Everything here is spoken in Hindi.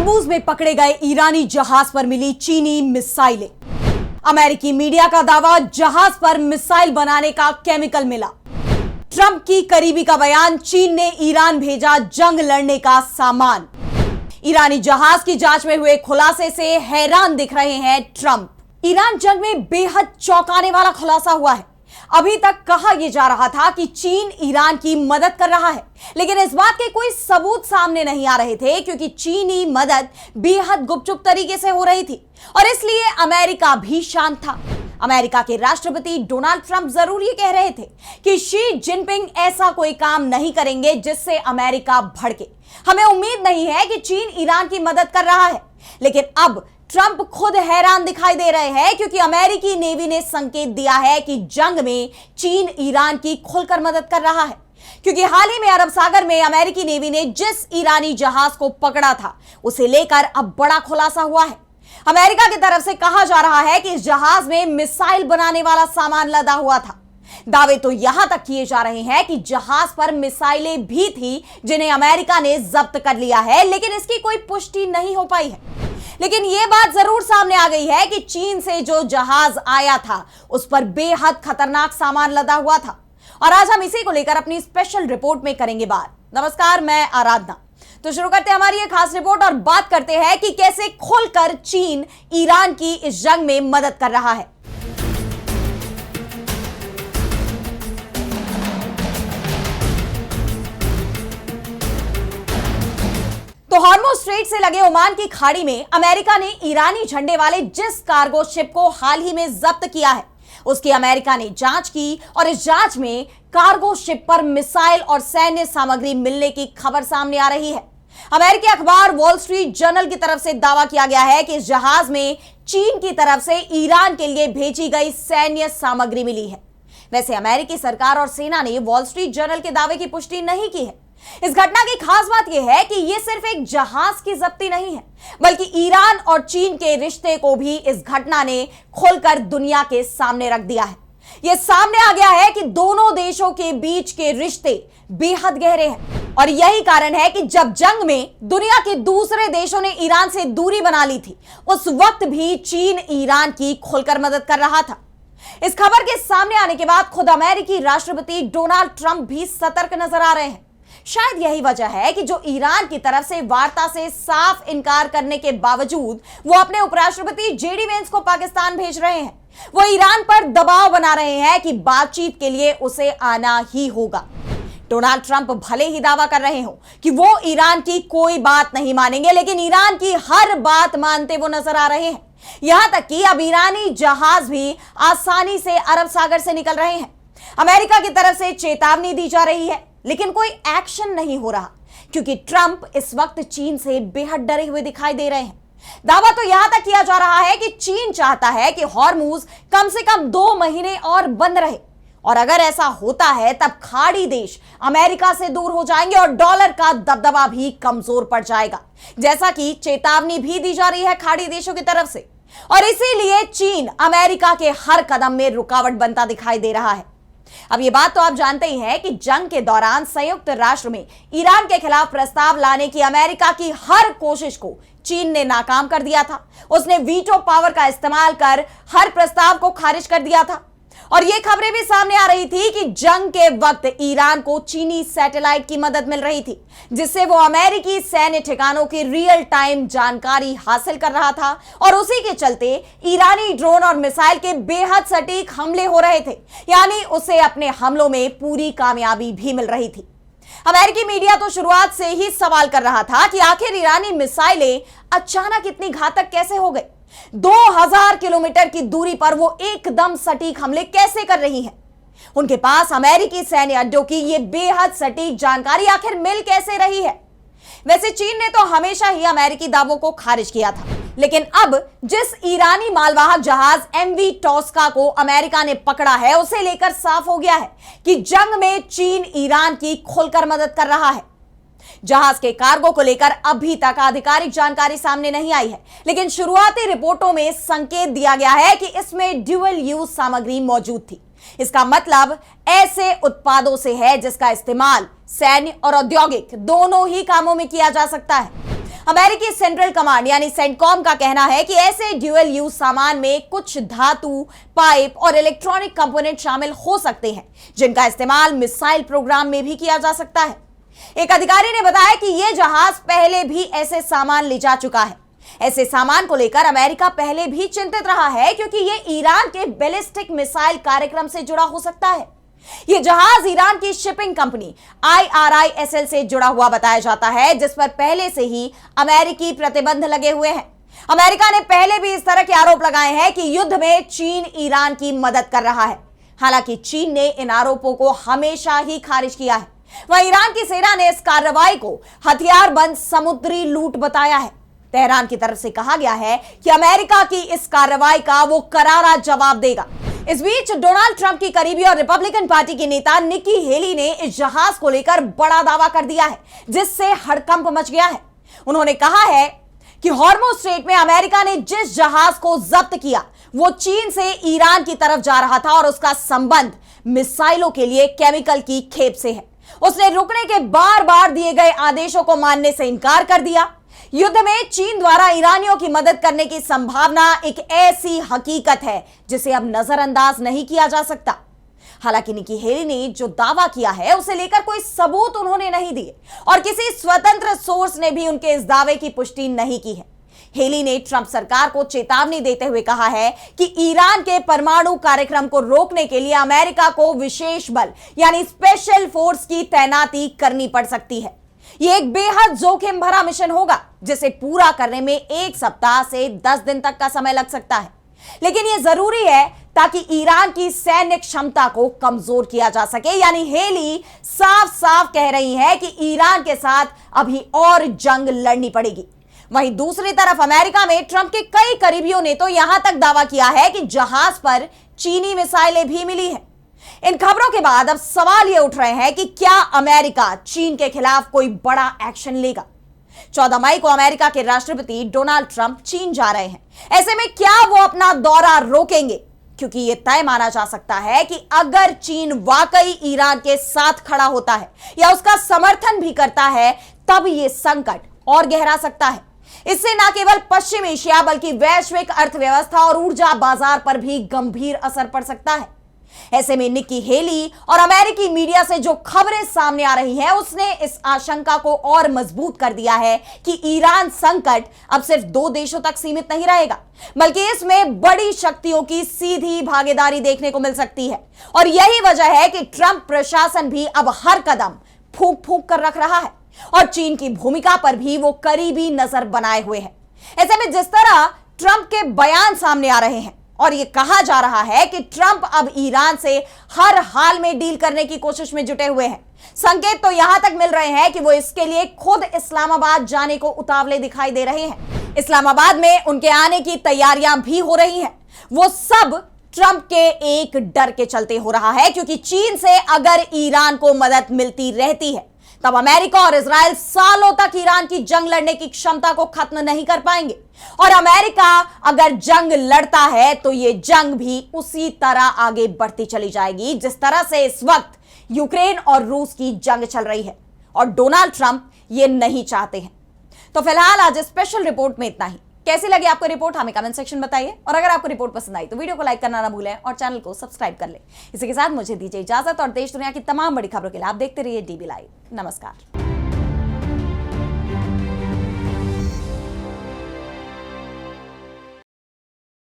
हॉर्मुज में पकड़े गए ईरानी जहाज पर मिली चीनी मिसाइलें। अमेरिकी मीडिया का दावा, जहाज पर मिसाइल बनाने का केमिकल मिला। ट्रंप की करीबी का बयान, चीन ने ईरान भेजा जंग लड़ने का सामान। ईरानी जहाज की जांच में हुए खुलासे से हैरान दिख रहे हैं ट्रंप। ईरान जंग में बेहद चौंकाने वाला खुलासा हुआ है। अभी तक कहा यह जा रहा था कि चीन ईरान की मदद कर रहा है, लेकिन इस बात के कोई सबूत सामने नहीं आ रहे थे क्योंकि चीनी मदद बेहद गुपचुप तरीके से हो रही थी और इसलिए अमेरिका भी शांत था। अमेरिका के राष्ट्रपति डोनाल्ड ट्रंप जरूर ये कह रहे थे कि शी जिनपिंग ऐसा कोई काम नहीं करेंगे जिससे अमेरिका भड़के। हमें उम्मीद नहीं है कि चीन ईरान की मदद कर रहा है, लेकिन अब ट्रंप खुद हैरान दिखाई दे रहे हैं क्योंकि अमेरिकी नेवी ने संकेत दिया है कि जंग में चीन ईरान की खुलकर मदद कर रहा है, क्योंकि हाल ही में अरब सागर में अमेरिकी नेवी ने जिस ईरानी जहाज को पकड़ा था उसे लेकर अब बड़ा खुलासा हुआ है। अमेरिका की तरफ से कहा जा रहा है कि इस जहाज में मिसाइल बनाने वाला सामान लदा हुआ था। दावे तो यहां तक किए जा रहे हैं कि जहाज पर मिसाइलें भी थी जिन्हें अमेरिका ने जब्त कर लिया है, लेकिन इसकी कोई पुष्टि नहीं हो पाई है। लेकिन यह बात जरूर सामने आ गई है कि चीन से जो जहाज आया था उस पर बेहद खतरनाक सामान लदा हुआ था और आज हम इसी को लेकर अपनी स्पेशल रिपोर्ट में करेंगे बात। नमस्कार, मैं आराधना। तो शुरू करते हैं हमारी ये खास रिपोर्ट और बात करते हैं कि कैसे खुलकर चीन ईरान की इस जंग में मदद कर रहा है। तो हॉर्मुज स्ट्रेट से लगे ओमान की खाड़ी में अमेरिका ने ईरानी झंडे वाले जिस कार्गो शिप को हाल ही में जब्त किया है उसकी अमेरिका ने जांच की और इस जांच में कार्गो शिप पर मिसाइल और सैन्य सामग्री मिलने की खबर सामने आ रही है। अमेरिकी अखबार वॉल स्ट्रीट जर्नल की तरफ से दावा किया गया है कि इस जहाज में चीन की तरफ से ईरान के लिए भेजी गई सैन्य सामग्री मिली है। वैसे अमेरिकी सरकार और सेना ने वॉल स्ट्रीट जर्नल के दावे की पुष्टि नहीं की है। इस घटना की खास बात यह है कि यह सिर्फ एक जहाज की जब्ती नहीं है, बल्कि ईरान और चीन के रिश्ते को भी इस घटना ने खोलकर दुनिया के सामने रख दिया है। यह सामने आ गया है कि दोनों देशों के बीच के रिश्ते बेहद गहरे हैं और यही कारण है कि जब जंग में दुनिया के दूसरे देशों ने ईरान से दूरी बना ली थी उस वक्त भी चीन ईरान की खुलकर मदद कर रहा था। इस खबर के सामने आने के बाद खुद अमेरिकी राष्ट्रपति डोनाल्ड ट्रंप भी सतर्क नजर आ रहे हैं। शायद यही वजह है कि जो ईरान की तरफ से वार्ता से साफ इनकार करने के बावजूद वो अपने उपराष्ट्रपति जेडी वेंस को पाकिस्तान भेज रहे हैं। वो ईरान पर दबाव बना रहे हैं कि बातचीत के लिए उसे आना ही होगा। डोनाल्ड ट्रंप भले ही दावा कर रहे हो कि वो ईरान की कोई बात नहीं मानेंगे, लेकिन ईरान की हर बात मानते वो नजर आ रहे हैं। यहां तक कि अब ईरानी जहाज भी आसानी से अरब सागर से निकल रहे हैं। अमेरिका की तरफ से चेतावनी दी जा रही है, लेकिन कोई एक्शन नहीं हो रहा क्योंकि ट्रंप इस वक्त चीन से बेहद डरे हुए दिखाई दे रहे हैं। दावा तो यहां तक किया जा रहा है कि चीन चाहता है कि हॉर्मुज कम से कम 2 महीने और बंद रहे और अगर ऐसा होता है तब खाड़ी देश अमेरिका से दूर हो जाएंगे और डॉलर का दबदबा भी कमजोर पड़ जाएगा, जैसा कि चेतावनी भी दी जा रही है खाड़ी देशों की तरफ से। और इसीलिए चीन अमेरिका के हर कदम में रुकावट बनता दिखाई दे रहा है। अब ये बात तो आप जानते ही हैं कि जंग के दौरान संयुक्त राष्ट्र में ईरान के खिलाफ प्रस्ताव लाने की अमेरिका की हर कोशिश को चीन ने नाकाम कर दिया था। उसने वीटो पावर का इस्तेमाल कर हर प्रस्ताव को खारिज कर दिया था और ये खबरें भी सामने आ रही थी कि जंग के वक्त ईरान को चीनी सैटेलाइट की मदद मिल रही थी जिससे वो अमेरिकी सैन्य ठिकानों की रियल टाइम जानकारी हासिल कर रहा था और उसी के चलते ईरानी ड्रोन और मिसाइल के बेहद सटीक हमले हो रहे थे, यानी उसे अपने हमलों में पूरी कामयाबी भी मिल रही थी। अमेरिकी मीडिया तो शुरुआत से ही सवाल कर रहा था कि आखिर ईरानी मिसाइलें अचानक इतनी घातक कैसे हो गई। 2000 किलोमीटर की दूरी पर वो एकदम सटीक हमले कैसे कर रही हैं? उनके पास अमेरिकी सैन्य अड्डों की ये बेहद सटीक जानकारी आखिर मिल कैसे रही है? वैसे चीन ने तो हमेशा ही अमेरिकी दावों को खारिज किया था, लेकिन अब जिस ईरानी मालवाहक जहाज एमवी टॉस्का को अमेरिका ने पकड़ा है उसे लेकर साफ हो गया है कि जंग में चीन ईरान की खुलकर मदद कर रहा है। जहाज के कार्गो को लेकर अभी तक आधिकारिक जानकारी सामने नहीं आई है, लेकिन शुरुआती रिपोर्टों में संकेत दिया गया है कि इसमें ड्यूअल यूज सामग्री मौजूद थी। इसका मतलब ऐसे उत्पादों से है जिसका इस्तेमाल सैन्य और औद्योगिक दोनों ही कामों में किया जा सकता है। अमेरिकी सेंट्रल कमांड यानी सेंटकॉम का कहना है कि ऐसे ड्यूअल यूज सामान में कुछ धातु, पाइप और इलेक्ट्रॉनिक कंपोनेंट शामिल हो सकते हैं जिनका इस्तेमाल मिसाइल प्रोग्राम में भी किया जा सकता है। एक अधिकारी ने बताया कि यह जहाज पहले भी ऐसे सामान ले जा चुका है। ऐसे सामान को लेकर अमेरिका पहले भी चिंतित रहा है क्योंकि यह ईरान के बैलिस्टिक मिसाइल कार्यक्रम से जुड़ा हो सकता है। यह जहाज ईरान की शिपिंग कंपनी IRISL से जुड़ा हुआ बताया जाता है, जिस पर पहले से ही अमेरिकी प्रतिबंध लगे हुए हैं। अमेरिका ने पहले भी इस तरह के आरोप लगाए हैं कि युद्ध में चीन ईरान की मदद कर रहा है। हालांकि चीन ने इन आरोपों को हमेशा ही खारिज किया है। वहीं ईरान की सेना ने इस कार्रवाई को हथियारबंद समुद्री लूट बताया है। तेहरान की तरफ से कहा गया है कि अमेरिका की इस कार्रवाई का वो करारा जवाब देगा। इस बीच डोनाल्ड ट्रंप की करीबी और रिपब्लिकन पार्टी की नेता निकी हेली ने इस जहाज को लेकर बड़ा दावा कर दिया है, जिससे हड़कंप मच गया है। उन्होंने कहा है कि हॉर्मुज़ स्ट्रेट में अमेरिका ने जिस जहाज को जब्त किया वो चीन से ईरान की तरफ जा रहा था और उसका संबंध मिसाइलों के लिए केमिकल की खेप से है। उसने रुकने के बार बार दिए गए आदेशों को मानने से इनकार कर दिया। युद्ध में चीन द्वारा ईरानियों की मदद करने की संभावना एक ऐसी हकीकत है जिसे अब नजरअंदाज नहीं किया जा सकता। हालांकि निकी हेली ने जो दावा किया है उसे लेकर कोई सबूत उन्होंने नहीं दिए और किसी स्वतंत्र सोर्स ने भी उनके इस दावे की पुष्टि नहीं की है। हेली ने ट्रंप सरकार को चेतावनी देते हुए कहा है कि ईरान के परमाणु कार्यक्रम को रोकने के लिए अमेरिका को विशेष बल यानी स्पेशल फोर्स की तैनाती करनी पड़ सकती है। यह एक बेहद जोखिम भरा मिशन होगा जिसे पूरा करने में 1 सप्ताह से 10 दिन तक का समय लग सकता है, लेकिन यह जरूरी है ताकि ईरान की सैन्य क्षमता को कमजोर किया जा सके। यानी हेली साफ साफ कह रही है कि ईरान के साथ अभी और जंग लड़नी पड़ेगी। वहीं दूसरी तरफ अमेरिका में ट्रंप के कई करीबियों ने तो यहां तक दावा किया है कि जहाज पर चीनी मिसाइलें भी मिली हैं। इन खबरों के बाद अब सवाल यह उठ रहे हैं कि क्या अमेरिका चीन के खिलाफ कोई बड़ा एक्शन लेगा। 14 मई को अमेरिका के राष्ट्रपति डोनाल्ड ट्रंप चीन जा रहे हैं। ऐसे में क्या वो अपना दौरा रोकेंगे, क्योंकि यह तय माना जा सकता है कि अगर चीन वाकई ईरान के साथ खड़ा होता है या उसका समर्थन भी करता है तब यह संकट और गहरा सकता है। इससे न केवल पश्चिम एशिया बल्कि वैश्विक अर्थव्यवस्था और ऊर्जा बाजार पर भी गंभीर असर पड़ सकता है। ऐसे में निकी हेली और अमेरिकी मीडिया से जो खबरें सामने आ रही हैं उसने इस आशंका को और मजबूत कर दिया है कि ईरान संकट अब सिर्फ 2 देशों तक सीमित नहीं रहेगा, बल्कि इसमें बड़ी शक्तियों की सीधी भागीदारी देखने को मिल सकती है। और यही वजह है कि ट्रंप प्रशासन भी अब हर कदम फूंक फूंक कर रख रहा है और चीन की भूमिका पर भी वो करीबी नजर बनाए हुए है। ऐसे में जिस तरह ट्रंप के बयान सामने आ रहे हैं और यह कहा जा रहा है कि ट्रंप अब ईरान से हर हाल में डील करने की कोशिश में जुटे हुए हैं, संकेत तो यहां तक मिल रहे हैं कि वो इसके लिए खुद इस्लामाबाद जाने को उतावले दिखाई दे रहे हैं। इस्लामाबाद में उनके आने की तैयारियां भी हो रही हैं। वो सब ट्रंप के एक डर के चलते हो रहा है, क्योंकि चीन से अगर ईरान को मदद मिलती रहती है तब अमेरिका और इजराइल सालों तक ईरान की जंग लड़ने की क्षमता को खत्म नहीं कर पाएंगे। और अमेरिका अगर जंग लड़ता है तो यह जंग भी उसी तरह आगे बढ़ती चली जाएगी जिस तरह से इस वक्त यूक्रेन और रूस की जंग चल रही है। और डोनाल्ड ट्रंप ये नहीं चाहते हैं। तो फिलहाल आज स्पेशल रिपोर्ट में इतना ही। कैसी लगी आपको रिपोर्ट हमें कमेंट सेक्शन में बताइए, और अगर आपको रिपोर्ट पसंद आई तो वीडियो को लाइक करना ना भूलें और चैनल को सब्सक्राइब कर लें। इसी के साथ मुझे दीजिए इजाजत और देश दुनिया की तमाम बड़ी खबरों के लिए आप देखते रहिए DB लाइव। नमस्कार।